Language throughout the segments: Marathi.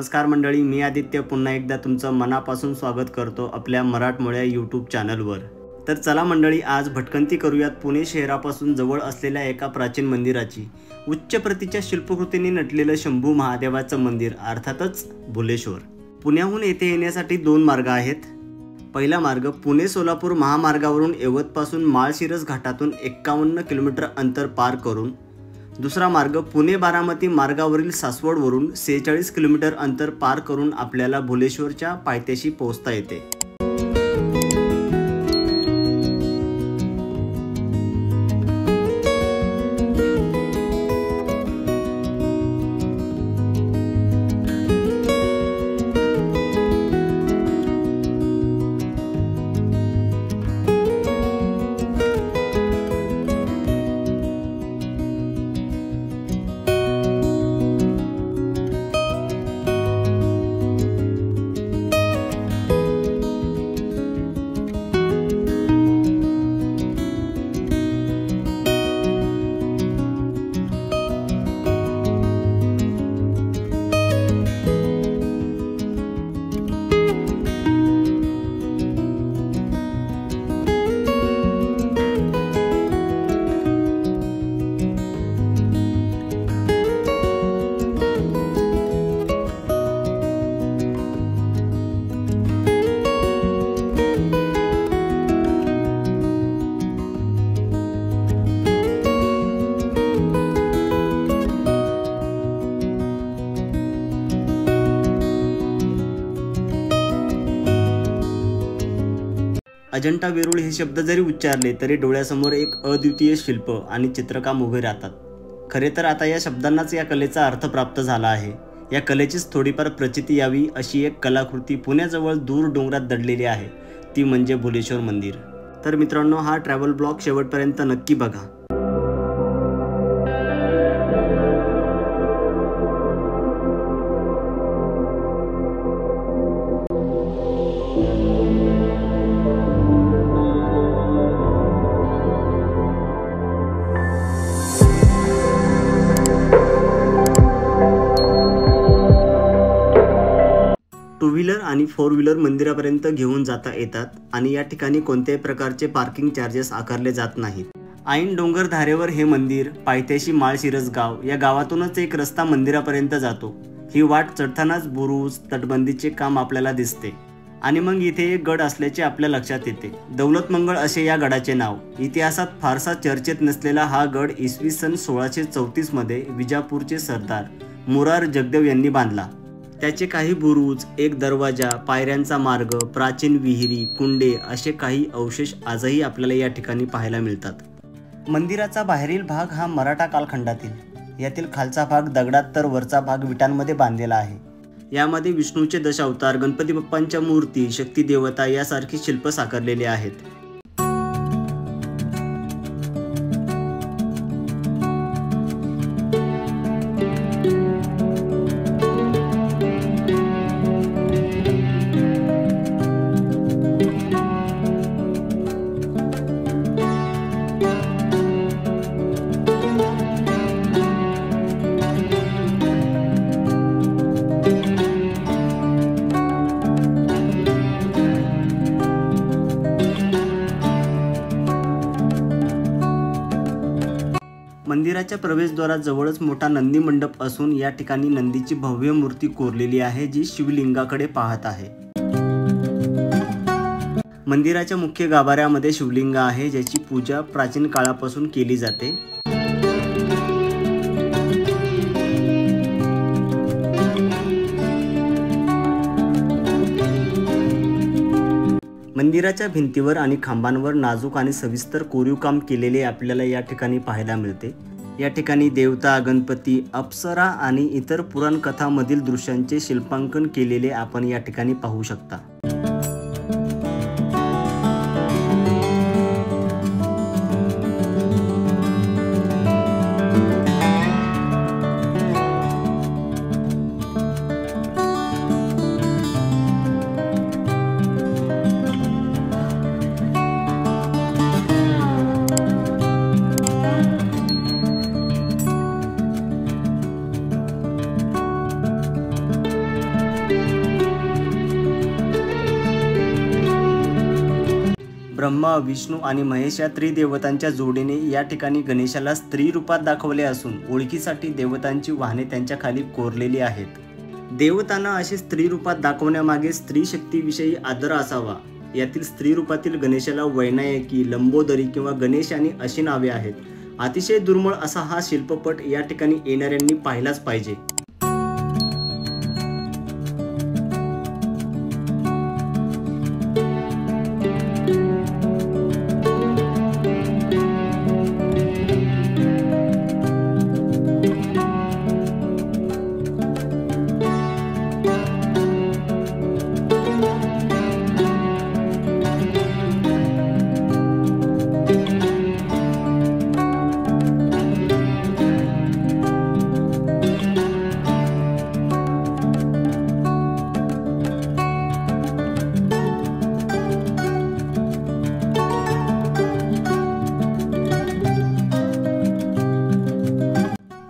नमस्कार मंडळी, मी आदित्य पुन्हा एकदा तुमचं मनापासून स्वागत करतो आपल्या मराठमोळ्या यूट्यूब चॅनलवर। तर चला मंडळी, आज भटकंती करूयात पुणे शहरापासून जवळ असलेल्या एका प्राचीन मंदिराची। उच्च प्रतीच्या शिल्पकृतीने नटलेलं शंभू महादेवाचं मंदिर, अर्थातच भुलेश्वर। पुण्याहून येथे येण्यासाठी दोन मार्ग आहेत। पहिला मार्ग पुणे सोलापूर महामार्गावरून यवतपासून माळशिरस घाटातून 51 किलोमीटर अंतर पार करून, दुसरा मार्ग पुणे बारामती मार्गावरील सासवडवरून 46 किलोमीटर अंतर पार करून आपल्याला भुलेश्वरच्या पायथ्याशी पोहोचता येते। अजंठा वेरूळ हे शब्द जरी उच्चारले तरी डोळ्यासमोर एक अद्वितीय शिल्प आणि चित्रकाम उभे राहतात। खरे तर आता या शब्दांनाच या कलेचा अर्थ प्राप्त झाला आहे। या कलेचीच थोडीफार प्रचिती यावी अशी एक कलाकृती पुण्याजवळ दूर डोंगरात दडलेली आहे, ती म्हणजे भुलेश्वर मंदिर। तर मित्रांनो, हा ट्रॅव्हल ब्लॉग शेवटपर्यंत नक्की बघा। टू व्हीलर आणि फोर व्हीलर मंदिरापर्यंत घेऊन जाता येतात आणि या ठिकाणी कोणत्याही प्रकारचे पार्किंग चार्जेस आकारले जात नाहीत। ऐन डोंगर धारेवर हे मंदिर, पायथ्याशी माळशिरस गाव, या गावातूनच एक रस्ता मंदिरापर्यंत जातो। ही वाट चढतानाच बुरुज तटबंदीचे काम आपल्याला दिसते आणि मग इथे एक गड असल्याचे आपल्या लक्षात येते। दौलतमंगळ असे या गडाचे नाव। इतिहासात फारसा चर्चेत नसलेला हा गड इसवी सन 1634 मध्ये विजापूरचे सरदार मुरार जगदेव यांनी बांधला। त्याचे काही बुरुज, एक दरवाजा, पायऱ्यांचा मार्ग, प्राचीन विहिरी, कुंडे असे काही अवशेष आजही आपल्याला या ठिकाणी पाहायला मिळतात। मंदिराचा बाहेरील भाग हा मराठा कालखंडातील, यातील खालचा भाग दगडात तर वरचा भाग विटांमध्ये बांधलेला आहे। यामध्ये विष्णूचे दशावतार, गणपती बाप्पांच्या मूर्ती, शक्ती देवता यासारखी शिल्प साकारलेली आहेत। मंदिराच्या प्रवेशद्वाराजवळच मोठा नंदी मंडप असून या ठिकाणी नंदीची भव्य मूर्ती कोरलेली आहे, जी शिवलिंगाकडे पाहत आहे। मंदिराच्या मुख्य गाभाऱ्यामध्ये शिवलिंग आहे, ज्याची पूजा प्राचीन काळापासून केली जाते। मंदिराच्या भिंतीवर आणि खांबांवर नाजूक आणि सविस्तर कोरीव काम केलेले आपल्याला या ठिकाणी पाहायला मिळते। या ठिकाणी देवता, गणपती, अप्सरा आणि इतर पुराण कथांमधील दृश्यांचे शिल्पांकन केलेले आपण या ठिकाणी पाहू शकता। ब्रह्मा, विष्णू आणि महेश या त्रिदेवतांच्या जोडीने या ठिकाणी गणेशाला स्त्री रूपात दाखवले असून ओळखीसाठी देवतांची वाहने त्यांच्या खाली कोरलेली आहेत। देवतांना अशी स्त्री रूपात दाखवण्यामागे स्त्री शक्तीविषयी आदर असावा। यातील स्त्री रूपातील गणेशाला वैनायकी, लंबोदरी किंवा गणेशानी अशी नावे आहेत। अतिशय दुर्मिळ असा हा शिल्पपट या ठिकाणी येणाऱ्यांनी पाहिलाच पाहिजे।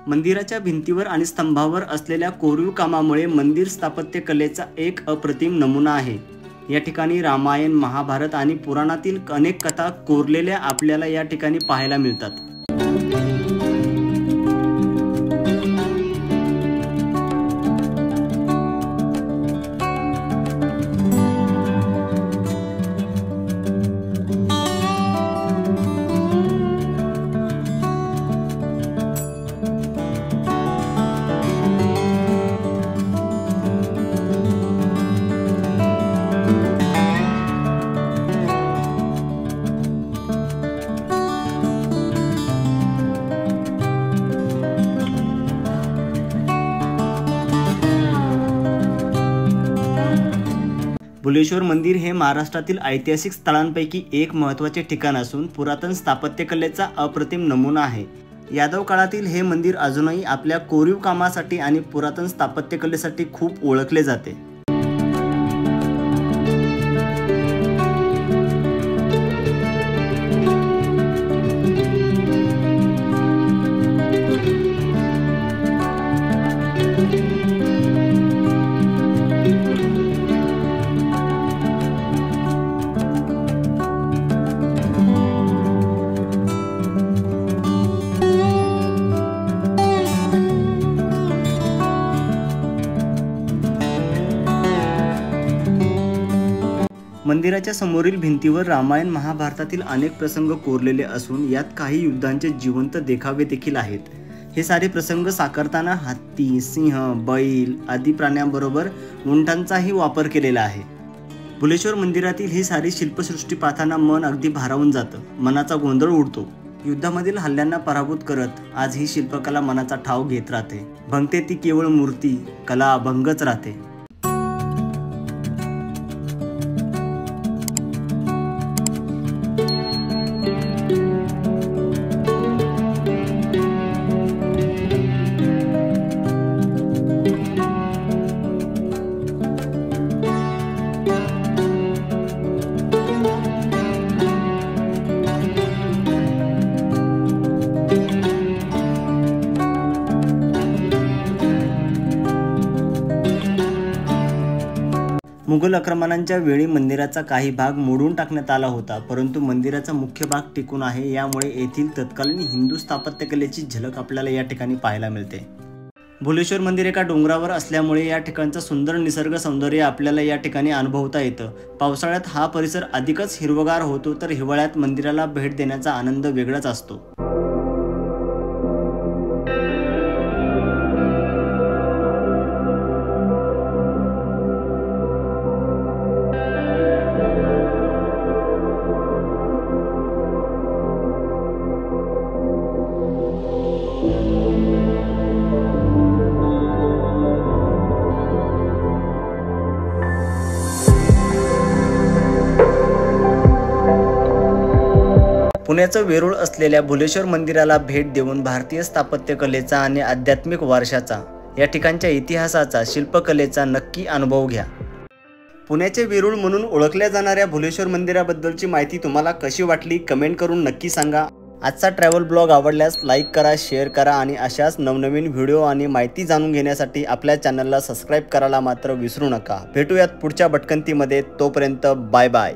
मंदिराच्या भिंतीवर आणि स्तंभावर असलेल्या कोरीव कामामुळे मंदिर स्थापत्यकलेचा एक अप्रतिम नमुना आहे। या ठिकाणी रामायण, महाभारत आणि पुराणातील अनेक कथा कोरलेल्या आपल्याला या ठिकाणी पाहायला मिळतात। भुलेश्वर मंदिर हे महाराष्ट्रातील ऐतिहासिक स्थळांपैकी एक महत्त्वाचे ठिकाण असून पुरातन स्थापत्यकलेचा अप्रतिम नमुना आहे। यादव काळातील हे मंदिर अजूनही आपल्या कोरीव कामासाठी आणि पुरातन स्थापत्यकलेसाठी खूप ओळखले जाते। मंदिराच्या समोरील भिंतीवर रामायण, महाभारतातील अनेक प्रसंग कोरलेले असून यात काही युद्धांचे जिवंत देखावे देखील आहेत। हे सारे प्रसंग साकारताना हत्ती, सिंह, बैल आदी प्राण्यांबरोबर उंटांचाही वापर केलेला आहे। भुलेश्वर मंदिरातील ही सारी शिल्पसृष्टी पाहताना मन अगदी भारावून जातं, मनाचा गोंधळ उडतो। युद्धामधील हल्ल्यांना पराभूत करत आज ही शिल्पकला मनाचा ठाव घेत राहते। भंगते ती केवळ मूर्ती, कला अभंगच राहते। मुघल आक्रमणांच्या वेळी मंदिराचा काही भाग मोडून टाकण्यात आला होता, परंतु मंदिराचा मुख्य भाग टिकून आहे। यामुळे येथील तत्कालीन हिंदू स्थापत्यकलेची झलक आपल्याला या ठिकाणी पाहायला मिळते। भुलेश्वर मंदिर एका डोंगरावर असल्यामुळे या ठिकाणचा सुंदर निसर्ग सौंदर्य आपल्याला या ठिकाणी अनुभवता येतं। पावसाळ्यात हा परिसर अधिकच हिरवगार होतो, तर हिवाळ्यात मंदिराला भेट देण्याचा आनंद वेगळाच असतो। पुण्याचं वेरूळ असलेल्या भुलेश्वर मंदिराला भेट देऊन भारतीय स्थापत्यकलेचा आणि आध्यात्मिक वारशाचा, या ठिकाणच्या इतिहासाचा, शिल्पकलेचा नक्की अनुभव घ्या। पुण्याचे वेरूळ म्हणून ओळखल्या जाणाऱ्या भुलेश्वर मंदिराबद्दलची माहिती तुम्हाला कशी वाटली कमेंट करून नक्की सांगा। आजचा ट्रॅव्हल ब्लॉग आवडल्यास लाईक करा, शेअर करा आणि अशाच नवनवीन व्हिडिओ आणि माहिती जाणून घेण्यासाठी आपल्या चॅनलला सबस्क्राईब करायला मात्र विसरू नका। भेटूयात पुढच्या भटकंतीमध्ये, तोपर्यंत बाय बाय।